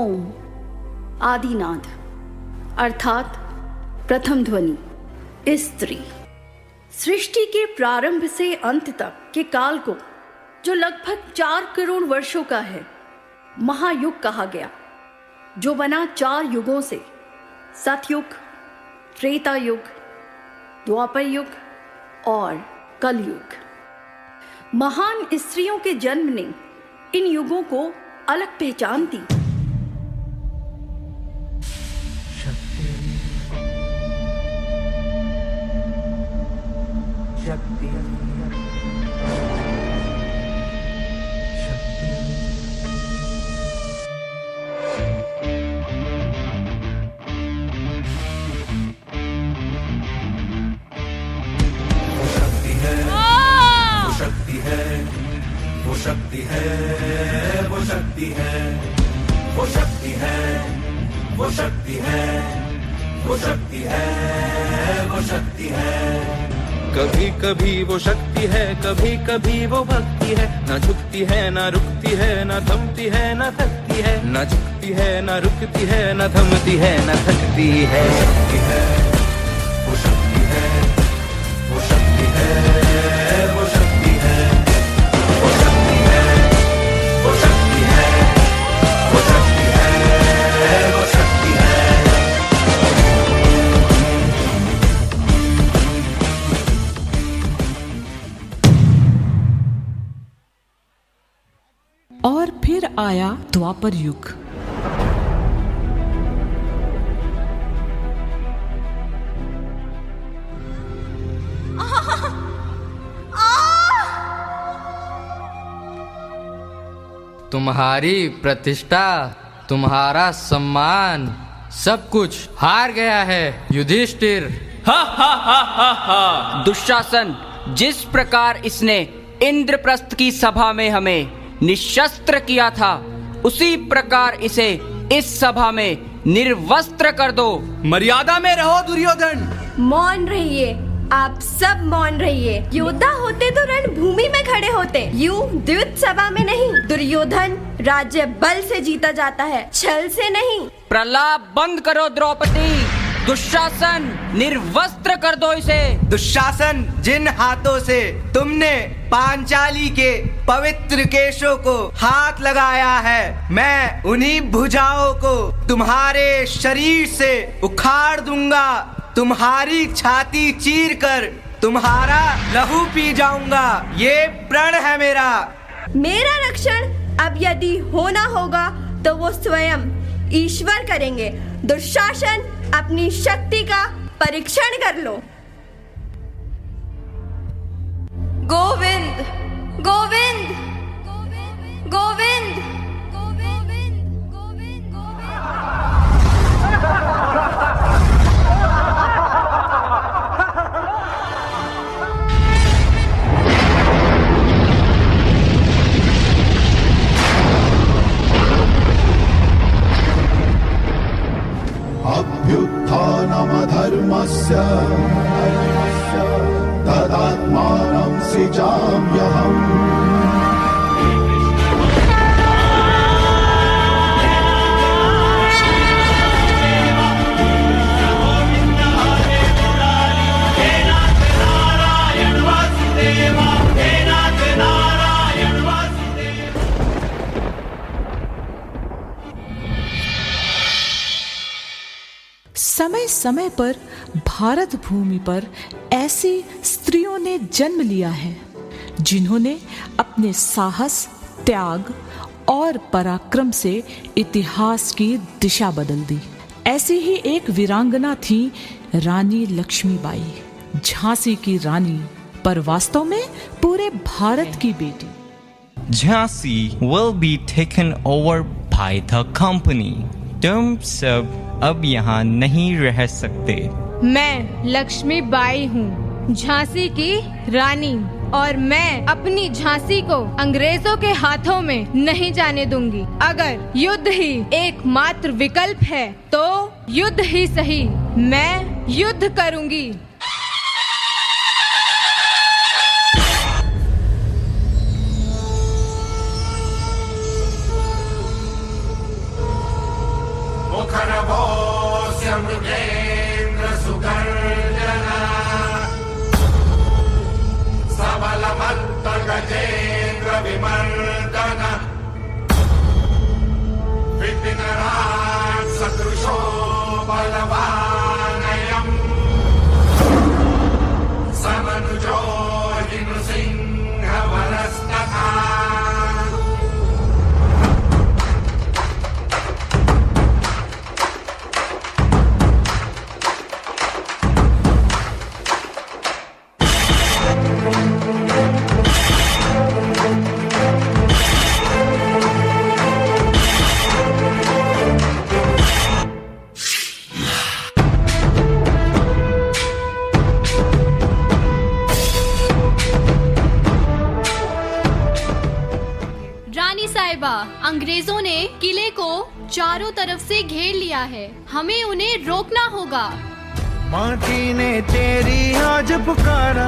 ओम आदिनाद अर्थात प्रथम ध्वनि स्त्री। सृष्टि के प्रारंभ से अंत तक के काल को, जो लगभग 4 करोड़ वर्षों का है, महायुग कहा गया, जो बना 4 युगों से, सतयुग, त्रेता युग, द्वापर युग और कलयुग। महान स्त्रियों के जन्म ने इन युगों को अलग पहचान दी। वो शक्ति है, वो शक्ति है, वो शक्ति है, वो शक्ति है, वो शक्ति है, वो शक्ति है। कभी कभी वो शक्ति है, कभी कभी वो भक्ति है। न झुकती है, न रुकती है, न थमती है, न थकती है। न झुकती है, न रुकती है, न थमती है, न थकती है। शक्ति है, वो शक्ति है, वो शक्ति है, वो शक्ति है, वो शक्ति है, वो शक्ति है, वो शक्ति है, वो शक्ति है। और फिर आया द्वापर युग। तुम्हारी प्रतिष्ठा, तुम्हारा सम्मान, सब कुछ हार गया है युधिष्ठिर। हा हा हा हा हा। दुशासन, जिस प्रकार इसने इंद्रप्रस्थ की सभा में हमें निशस्त्र किया था, उसी प्रकार इसे इस सभा में निर्वस्त्र कर दो। मर्यादा में रहो दुर्योधन। मौन रहिए, आप सब मौन रहिए। योद्धा होते तो रणभूमि में खड़े होते, यूं द्युत सभा में नहीं। दुर्योधन, राज्य बल से जीता जाता है, छल से नहीं। प्रलाप बंद करो द्रौपदी। दुशासन, निर्वस्त्र कर दो इसे। दुशासन, जिन हाथों से तुमने पांचाली के पवित्र केशों को हाथ लगाया है, मैं उन्हीं भुजाओं को तुम्हारे शरीर से उखाड़ दूंगा। तुम्हारी छाती चीर कर तुम्हारा लहू पी जाऊंगा। ये प्रण है मेरा। मेरा रक्षण अब यदि होना होगा तो वो स्वयं ईश्वर करेंगे। दुशासन, अपनी शक्ति का परीक्षण कर लो। गोविंद, गोविंद, गोविंद, गोविंद, गोविंद, गोविंद। अभ्युत्थानमधर्मस्य तदात्मानं सृजाम्यहम्। समय समय पर भारत भूमि पर ऐसी स्त्रियों ने जन्म लिया है जिन्होंने अपने साहस, त्याग और पराक्रम से इतिहास की दिशा बदल दी। ऐसी ही एक वीरांगना थी रानी लक्ष्मीबाई, झांसी की रानी, पर वास्तव में पूरे भारत की बेटी। Jhansi will be taken over by the company. तुम सब अब यहाँ नहीं रह सकते। मैं लक्ष्मीबाई हूँ, झांसी की रानी, और मैं अपनी झांसी को अंग्रेजों के हाथों में नहीं जाने दूंगी। अगर युद्ध ही एकमात्र विकल्प है तो युद्ध ही सही, मैं युद्ध करूंगी। मृगेन्द्र सुगर्जना सबलमत्त गजेन्द्र विमर्दन विपिनराज सदृशो बलवानयम् समनुजो हिनुसिंह वरस्तथा रानी साहिबा, अंग्रेजों ने किले को चारों तरफ से घेर लिया है, हमें उन्हें रोकना होगा। माटी ने तेरी आज पुकारा,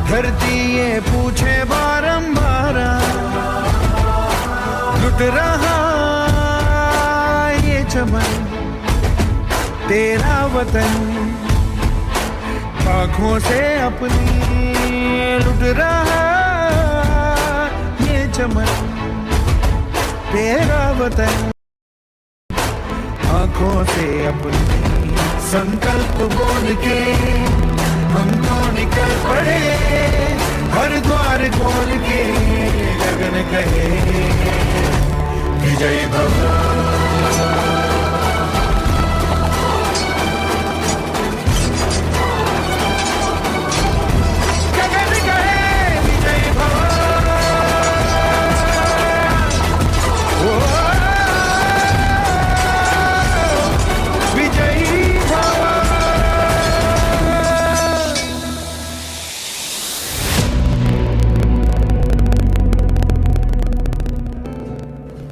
धरती ये पूछे बारंबार, लुट रहा ये चमन तेरा वतन, आँखों से अपनी लुट रहा ये चमन तेरा वतन, आँखों से अपनी संकल्प बोल के हम तो निकल पड़े, हर द्वार खोल के गगन कहे विजय भव।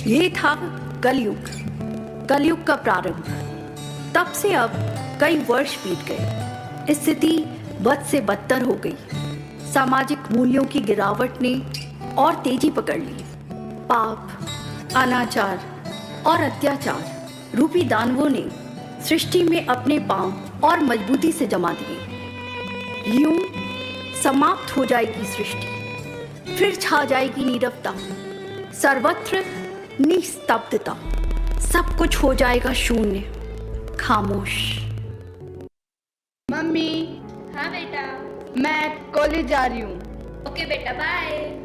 ये था कलयुग, कलयुग का प्रारंभ। तब से अब कई वर्ष बीत गए, स्थिति बद से बदतर हो गई। सामाजिक मूल्यों की गिरावट ने और तेजी पकड़ ली। पाप, अनाचार और अत्याचार रूपी दानवों ने सृष्टि में अपने पांव और मजबूती से जमा दिए। यूं समाप्त हो जाएगी सृष्टि, फिर छा जाएगी नीरवता, सर्वत्र निस्तब्धता, सब कुछ हो जाएगा शून्य, खामोश। मम्मी। हाँ बेटा। मैं कॉलेज जा रही हूँ। ओके बेटा, बाय।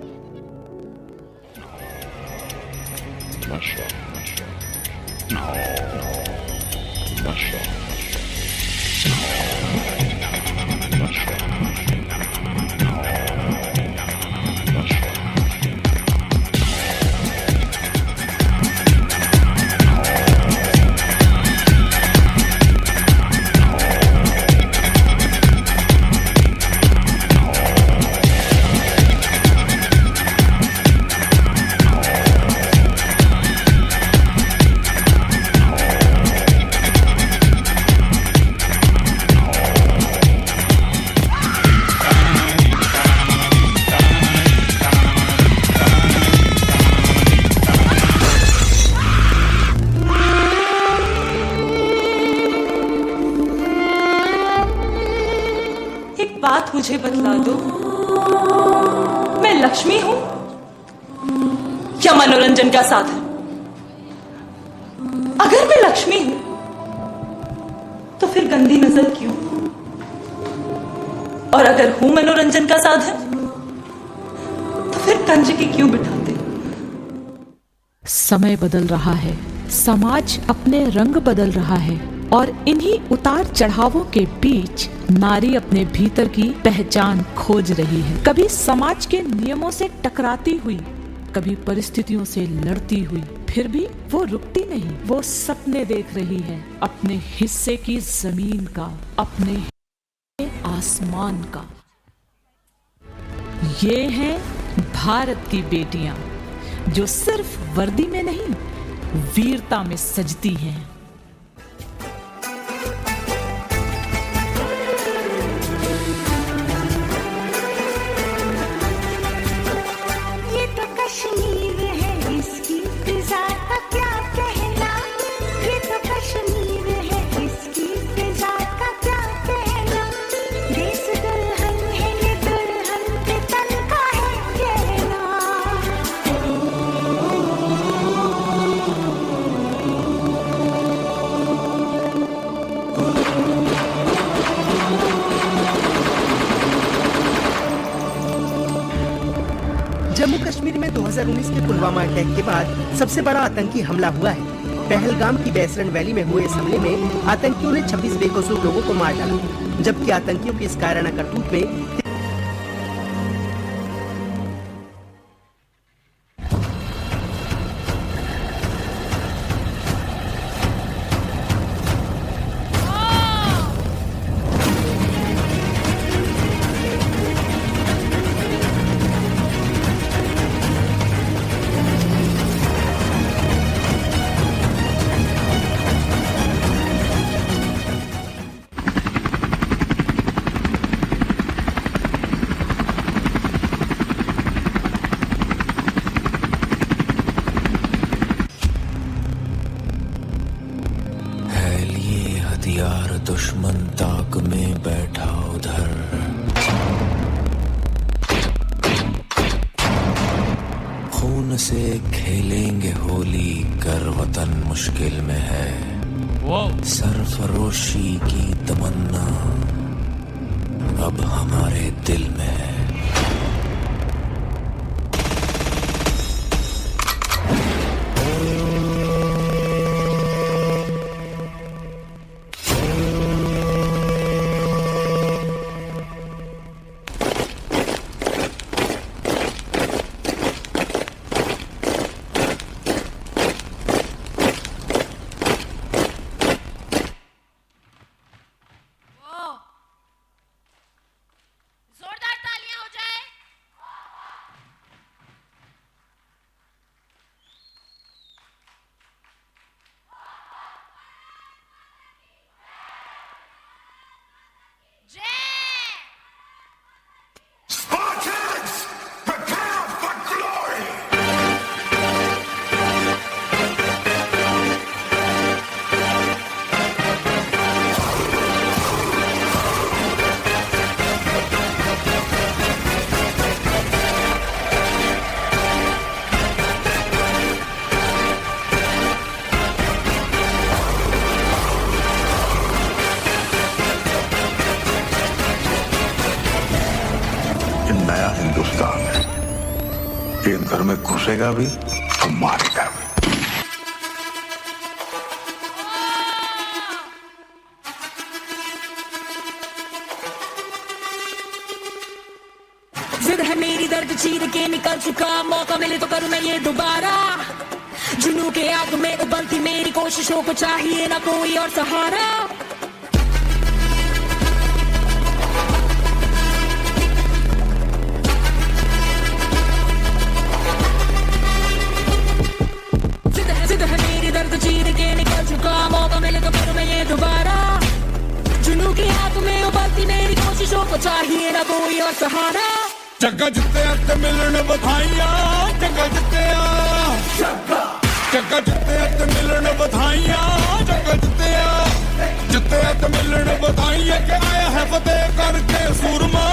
बात मुझे बतला दो, मैं लक्ष्मी हूं या मनोरंजन का साधन? अगर मैं लक्ष्मी हूं तो फिर गंदी नजर क्यों? और अगर हूं मनोरंजन का साधन तो फिर कंजकी क्यों बिठाते? समय बदल रहा है, समाज अपने रंग बदल रहा है और इन्हीं उतार चढ़ावों के बीच नारी अपने भीतर की पहचान खोज रही है। कभी समाज के नियमों से टकराती हुई, कभी परिस्थितियों से लड़ती हुई, फिर भी वो रुकती नहीं। वो सपने देख रही है अपने हिस्से की जमीन का, अपने आसमान का। ये हैं भारत की बेटियां जो सिर्फ वर्दी में नहीं, वीरता में सजती हैं। कश्मीर है, इसकी फिजा का क्या कहना। ये तो कश्मीर 2019 के पुलवामा अटैक के बाद सबसे बड़ा आतंकी हमला हुआ है। पहलगाम की बैसरन वैली में हुए इस हमले में आतंकियों ने 26 बेकसूर लोगों को मार डाला, जबकि आतंकियों की इस कायराना करतूत में हथियार दुश्मन ताक में बैठा उधर, खून से खेलेंगे होली कर वतन मुश्किल में है, सरफरोशी की तमन्ना अब हमारे दिल में है। नया हिंदुस्तान है, ये घर में घुसेगा भी तो मारेगा भी। जिद है मेरी दर्द चीर के निकल चुका, मौका मिले तो करूं मैं ये दोबारा। जुनून के आग में उबलती मेरी कोशिशों को चाहिए ना कोई और सहारा। जिद है मेरी दर्द चीर के निकल चुका, मौका मिले तो करूं मैं ये दोबारा। जुनून के आग में उबलती मेरी कोशिशों को चाहिए ना कोई और सहारा। जग्गा जिते ते मिलन बधाइयां, जग्गा जिते ते मिलन बधाइयां, जग्गा जिते ते मिलन बधाइयां। के आया है फतेह करके सूरमा,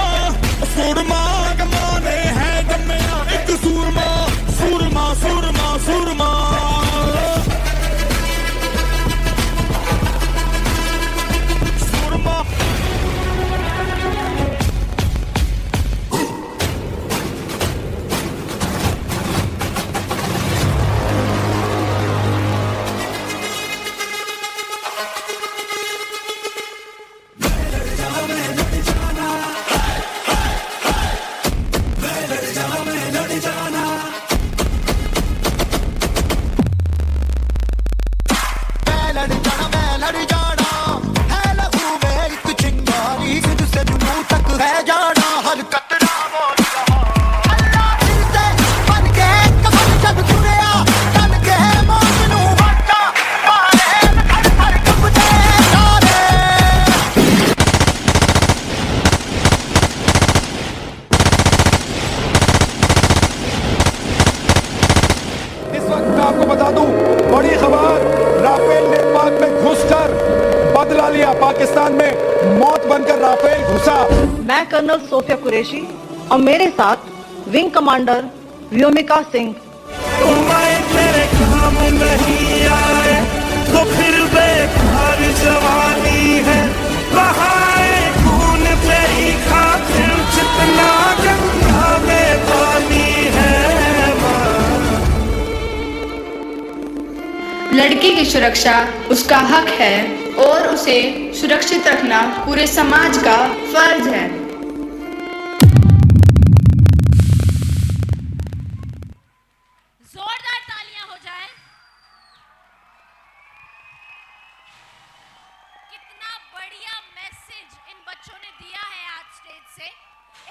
सूरमा के माने है जम्मिया एक सूरमा, सूरमा सूरमा सूरमा। आपको बता दूं, बड़ी खबर, राफेल ने पाक में घुसकर बदला लिया। पाकिस्तान में मौत बनकर राफेल घुसा। मैं कर्नल सोफिया कुरैशी और मेरे साथ विंग कमांडर व्योमिका सिंह। तेरे काम नहीं आए तो फिर बेकार जवानी है, बहाए खून तेरी खातिर जितना गंगा में पानी है। लड़की की सुरक्षा उसका हक है और उसे सुरक्षित रखना पूरे समाज का फर्ज है। जोरदार तालियां हो जाए। कितना बढ़िया मैसेज इन बच्चों ने दिया है आज स्टेज से।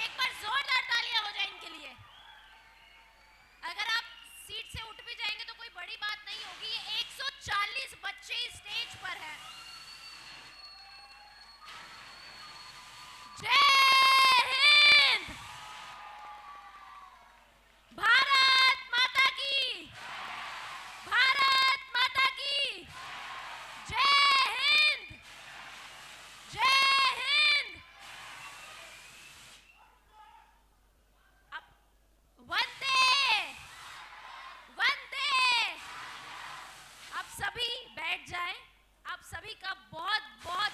एक बार जोरदार तालियां हो जाए इनके लिए। अगर आप सीट से उठ भी जाएंगे तो कोई बड़ी बात नहीं होगी। ये 140 बच्चे इस स्टेज पर हैं। जय हिंद, भारत माता की, भारत माता की, जय हिंद, जय हिंद। वंदे वंदे। आप सभी बैठ जाएं। आप सभी का बहुत बहुत